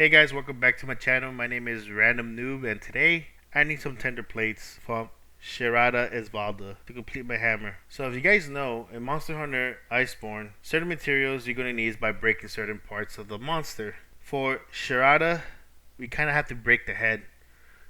Hey guys, welcome back to my channel. My name is Random Noob, and today I need some tender plates from Shara Ishvalda to complete my hammer. So if you guys know, in Monster Hunter Iceborne, certain materials you're going to need is by breaking certain parts of the monster. For Shara, we kind of have to break the head.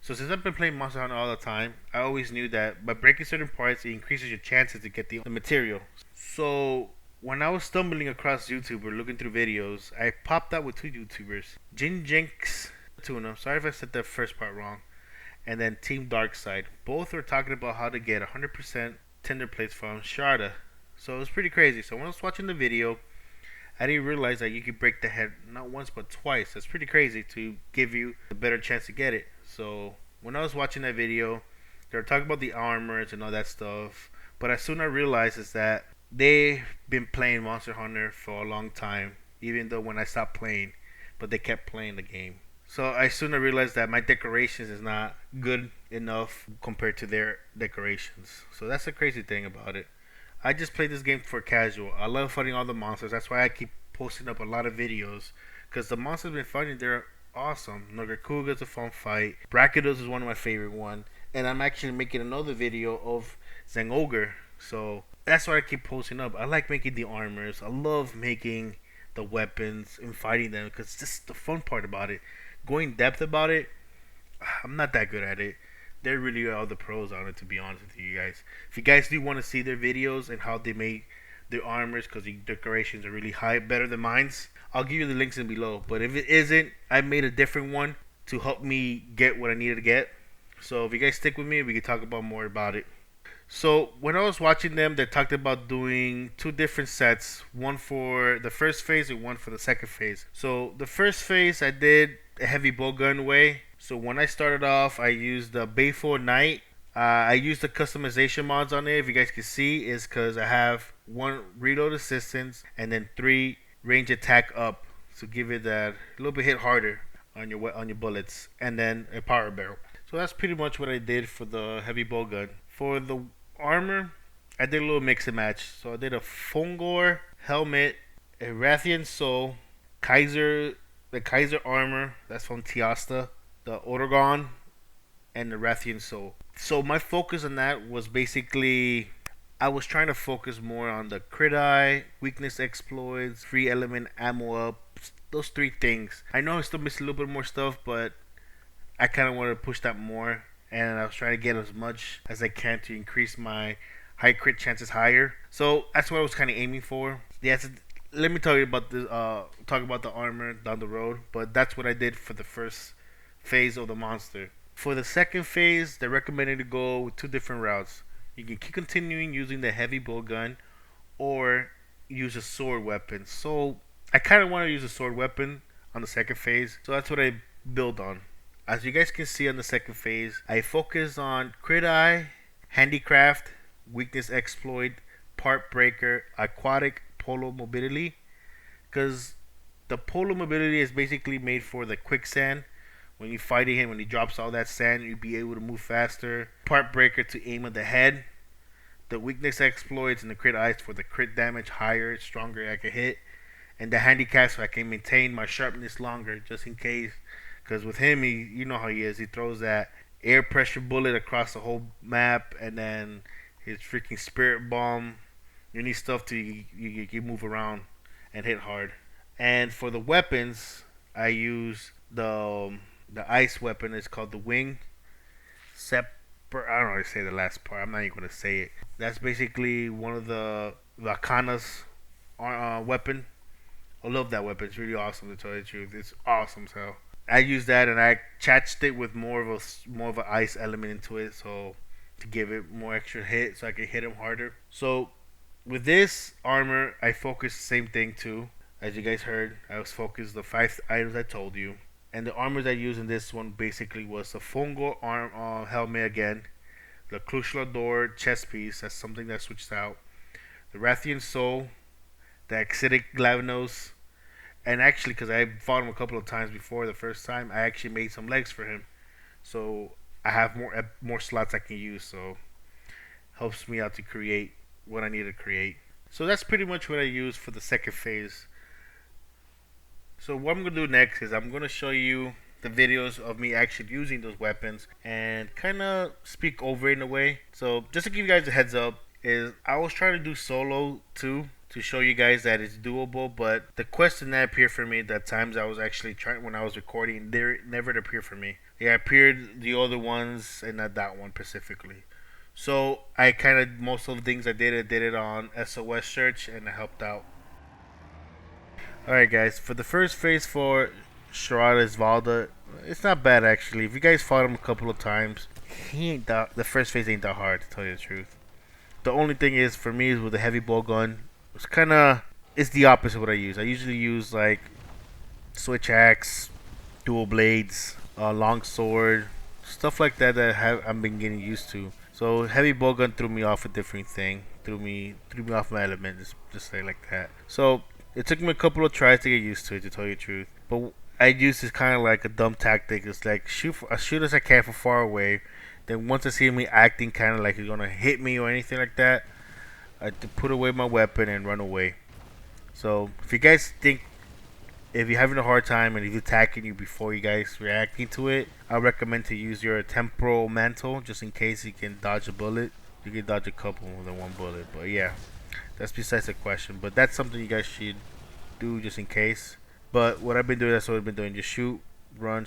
So since I've been playing Monster Hunter all the time, I always knew that by breaking certain parts, it increases your chances to get the material. So when I was stumbling across YouTube or looking through videos, I popped up with two YouTubers, Jin Jinx Tuna. Sorry if I said that first part wrong. And then Team Darkside. Both were talking about how to get 100% tender plates from Shara. So it was pretty crazy. So when I was watching the video, I didn't realize that you could break the head not once but twice. That's pretty crazy to give you a better chance to get it. So when I was watching that video, they were talking about the armors and all that stuff. But as soon as I realized is that they've been playing Monster Hunter for a long time, even though when I stopped playing, but they kept playing the game. So I soon realized that my decorations is not good enough compared to their decorations. So that's the crazy thing about it. I just play this game for casual. I love fighting all the monsters. That's why I keep posting up a lot of videos. Because the monsters I've been fighting, they're awesome. Nogakuga's a fun fight. Brachydos is one of my favorite one. And I'm actually making another video of Zengogre. So that's why I keep posting up. I like making the armors. I love making the weapons and fighting them because it's just the fun part about it. Going depth about it, I'm not that good at it. They really are the pros on it, to be honest with you guys. If you guys do want to see their videos and how they make their armors, because the decorations are really high, better than mine's, I'll give you the links in below. But if it isn't, I made a different one to help me get what I needed to get. So if you guys stick with me, we can talk about more about it. So when I was watching them, they talked about doing two different sets, one for the first phase and one for the second phase. So the first phase I did a heavy bowgun way. So when I started off, I used the Bayful Knight. I used the customization mods on it. If you guys can see, is because I have one reload assistance and then 3 range attack up to give it that a little bit hit harder on your bullets, and then a power barrel. So that's pretty much what I did for the heavy bowgun. For the armor, I did a little mix and match. So I did a Fungor helmet, a Rathian Soul, the Kaiser armor, that's from Tiasta, the Otorgon, and the Rathian Soul. So my focus on that was basically, I was trying to focus more on the crit eye, weakness exploits, free element ammo up, those 3 things. I know I still missed a little bit more stuff, but I kind of wanted to push that more, and I was trying to get as much as I can to increase my high crit chances higher. So that's what I was kind of aiming for. Yes, let me tell you about the talk about the armor down the road, but that's what I did for the first phase of the monster. For the second phase, they recommended to go with 2 different routes. You can keep continuing using the heavy bowgun, or use a sword weapon. So I kind of want to use a sword weapon on the second phase, so that's what I build on. As you guys can see on the second phase, I focus on crit eye, handicraft, weakness exploit, part breaker, aquatic, polo mobility, because the polo mobility is basically made for the quicksand. When you're fighting him, when he drops all that sand, you'll be able to move faster. Part breaker to aim at the head. The weakness exploits and the crit eyes for the crit damage higher, stronger I can hit. And the handicap so I can maintain my sharpness longer, just in case. Because with him, you know how he is. He throws that air pressure bullet across the whole map, and then his freaking spirit bomb. You need stuff to you move around and hit hard. And for the weapons, I use the ice weapon. It's called the wing. I don't know how to say the last part. I'm not even gonna say it. That's basically one of the Vakana's weapon. I love that weapon. It's really awesome, to tell you the truth. It's awesome as hell. I use that, and I chatched it with more of an ice element into it, so to give it more extra hit, so I can hit him harder. So with this armor, I focused the same thing too. As you guys heard, I was focused the 5 items I told you, and the armors I used in this one basically was the Fungo arm helmet again, the Klushlador chest piece. That's something that switched out. The Rathian Soul, the Axidic Glavenos. And actually, because I fought him a couple of times before the first time, I actually made some legs for him. So I have more slots I can use. So helps me out to create what I need to create. So that's pretty much what I use for the second phase. So what I'm gonna do next is I'm gonna show you the videos of me actually using those weapons and kind of speak over it in a way. So just to give you guys a heads up, is I was trying to do solo too to show you guys that it's doable, but the quests did not appear for me the times I was actually trying when I was recording. They never appeared for me. They appeared the other ones and not that one specifically. So I kind of most of the things I did it on SOS search and it helped out. Alright guys, for the first phase for Shara Ishvalda, it's not bad actually. If you guys fought him a couple of times, he ain't that the first phase ain't that hard to tell you the truth. The only thing is for me is with the heavy bow gun, it's the opposite of what I use. I usually use like switch axe, dual blades, long sword, stuff like that I've been getting used to. So heavy bowgun threw me off a different thing. Threw me off my element. Just say like that. So it took me a couple of tries to get used to it, to tell you the truth. But I use this kind of like a dumb tactic. It's like shoot as I can from far away. Then once I see me acting kind of like he's gonna hit me or anything like that, I put away my weapon and run away. So if you guys think if you're having a hard time and he's attacking you before you guys reacting to it, I recommend to use your temporal mantle just in case you can dodge a bullet. You can dodge a couple more than one bullet, but yeah, that's besides the question. But that's something you guys should do just in case. But what I've been doing, that's what I've been doing. Just shoot, run,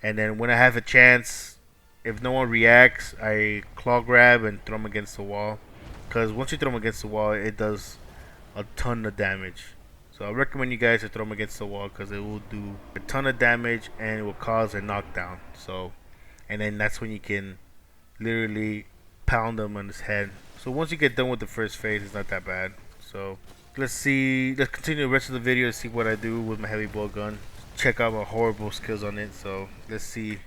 and then when I have a chance, if no one reacts, I claw grab and throw them against the wall. Cause once you throw them against the wall, it does a ton of damage. So I recommend you guys to throw them against the wall because it will do a ton of damage and it will cause a knockdown. So, and then that's when you can literally pound them on his head. So once you get done with the first phase, it's not that bad. So let's continue the rest of the video to see what I do with my heavy bow gun. Check out my horrible skills on it. So let's see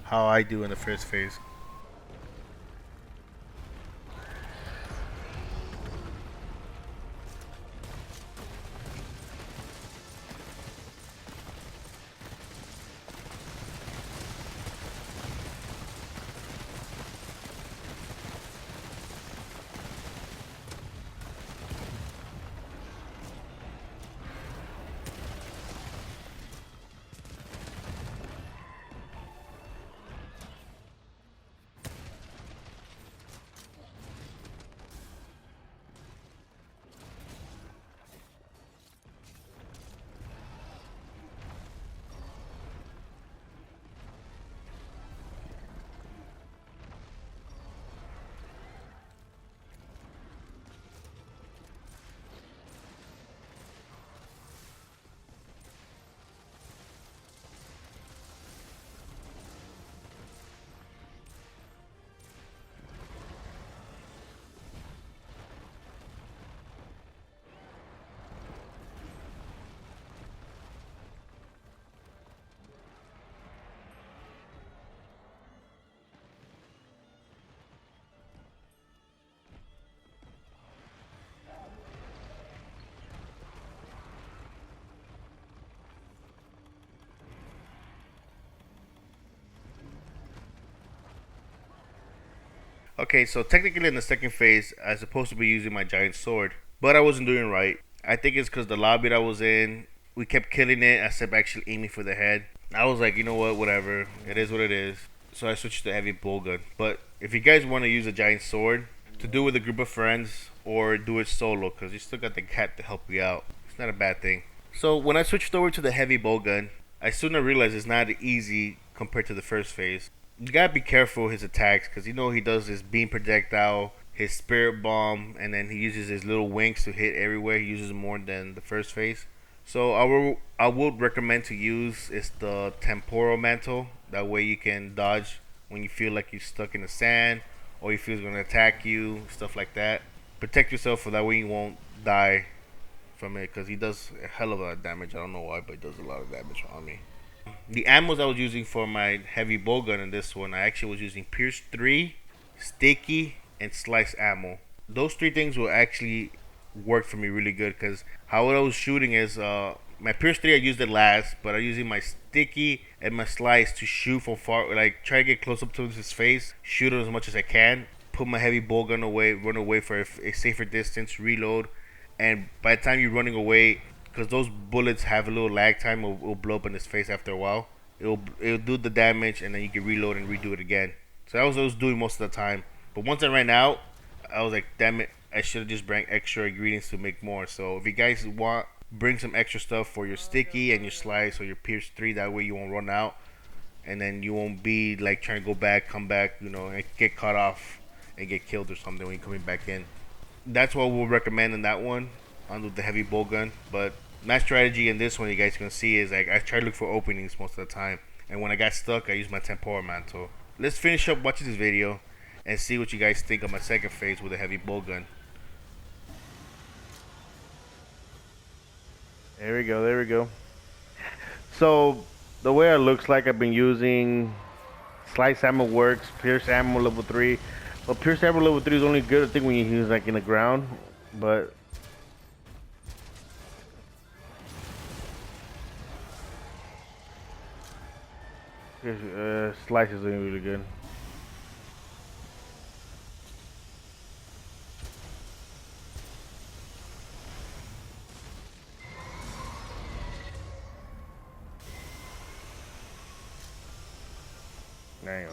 how I do in the first phase. Okay, so technically in the second phase, I was supposed to be using my giant sword, but I wasn't doing right. I think it's because the lobby that I was in, we kept killing it instead of actually aiming for the head. I was like, you know what, whatever, it is what it is. So I switched to heavy bow gun. But if you guys want to use a giant sword, to do with a group of friends or do it solo, because you still got the cat to help you out. It's not a bad thing. So when I switched over to the heavy bow gun, I soon realized it's not easy compared to the first phase. You gotta be careful with his attacks because you know he does his beam projectile, his spirit bomb, and then he uses his little wings to hit everywhere. He uses more than the first phase. So I would recommend to use is the temporal mantle. That way you can dodge when you feel like you're stuck in the sand or you feel he's gonna attack you, stuff like that. Protect yourself for that way you won't die from it because he does a hell of a lot of damage. I don't know why, but he does a lot of damage on me. The ammos I was using for my heavy bowgun in this one, I actually was using Pierce 3, Sticky, and Slice ammo. Those three things will actually work for me really good because how I was shooting is my Pierce 3 I used it last, but I'm using my Sticky and my Slice to shoot from far, like try to get close up to his face, shoot him as much as I can, put my heavy bowgun away, run away for a safer distance, reload, and by the time you're running away, because those bullets have a little lag time. It'll blow up in his face after a while. It'll do the damage, and then you can reload and redo it again. So that was what I was doing most of the time. But once I ran out, I was like, damn it, I should have just brought extra ingredients to make more. So if you guys want, bring some extra stuff for your sticky and your slice or your Pierce 3. That way you won't run out, and then you won't be like trying to go back, come back, and get caught off and get killed or something when you're coming back in. That's what we'll recommend in that one, under the heavy bow gun. But my strategy in this one, you guys can see, is like I try to look for openings most of the time, and when I got stuck, I use my tempora mantle. Let's finish up watching this video and see what you guys think of my second phase with a heavy bow gun. There we go, there we go. So the way it looks like, I've been using slice ammo works, pierce ammo level 3. Well, pierce ammo level 3 is only good, I think, when you use like in the ground, but slice is doing really good. Anyway.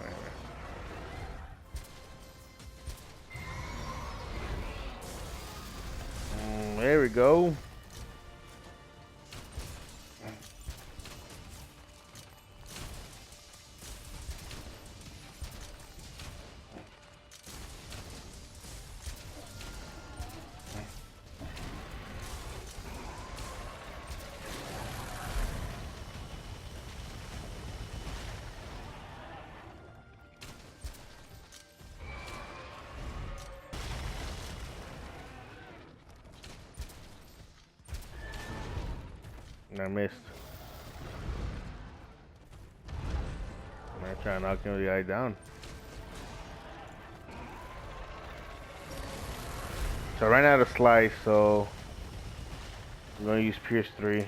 There we go. I missed. I'm trying to knock him the guy down. So I ran out of slice, so I'm gonna use Pierce 3.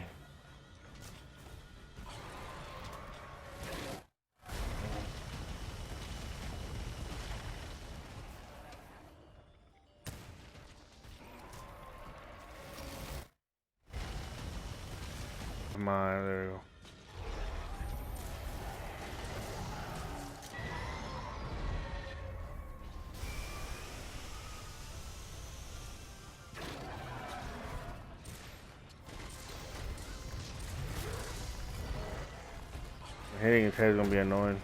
Come on, there we go. Hitting his head is gonna be annoying.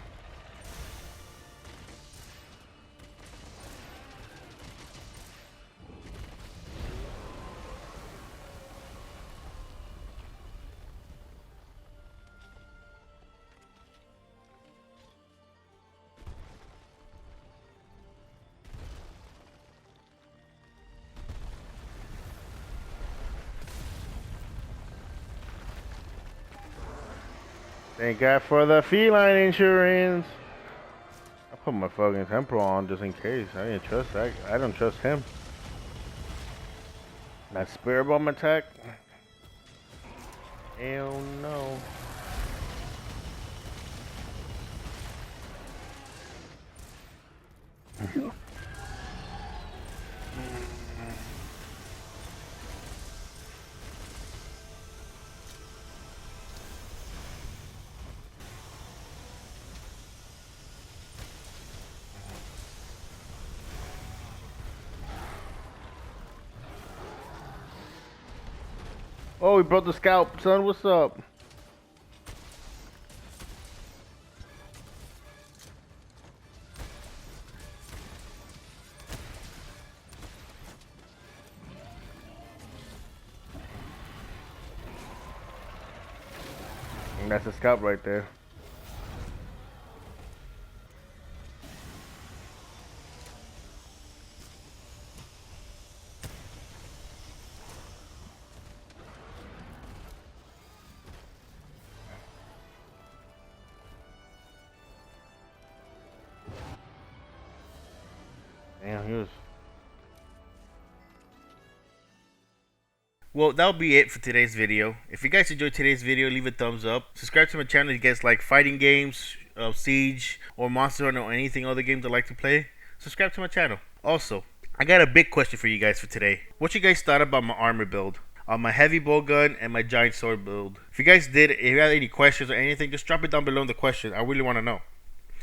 Thank God for the feline insurance. I put my fucking temporal on just in case. I didn't trust that. I don't trust him. That spirit bomb attack. Hell no. Oh, he brought the scalp, son. What's up? And that's a scalp right there. Damn, he was. Well, that'll be it for today's video. If you guys enjoyed today's video, leave a thumbs up. Subscribe to my channel if you guys like fighting games, Siege, or Monster Hunter, or anything other games I like to play. Subscribe to my channel. Also, I got a big question for you guys for today. What you guys thought about my armor build? on my heavy bow gun and my giant sword build. If you guys did, if you have any questions or anything, just drop it down below in the question. I really want to know.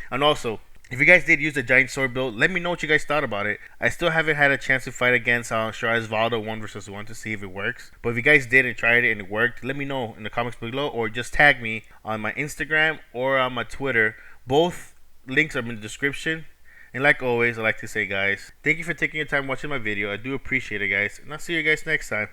And also, if you guys did use the giant sword build, let me know what you guys thought about it. I still haven't had a chance to fight against Shara Ishvalda 1 versus 1 to see if it works. But if you guys did and tried it and it worked, let me know in the comments below, or just tag me on my Instagram or on my Twitter. Both links are in the description. And like always, I like to say, guys, thank you for taking your time watching my video. I do appreciate it, guys. And I'll see you guys next time.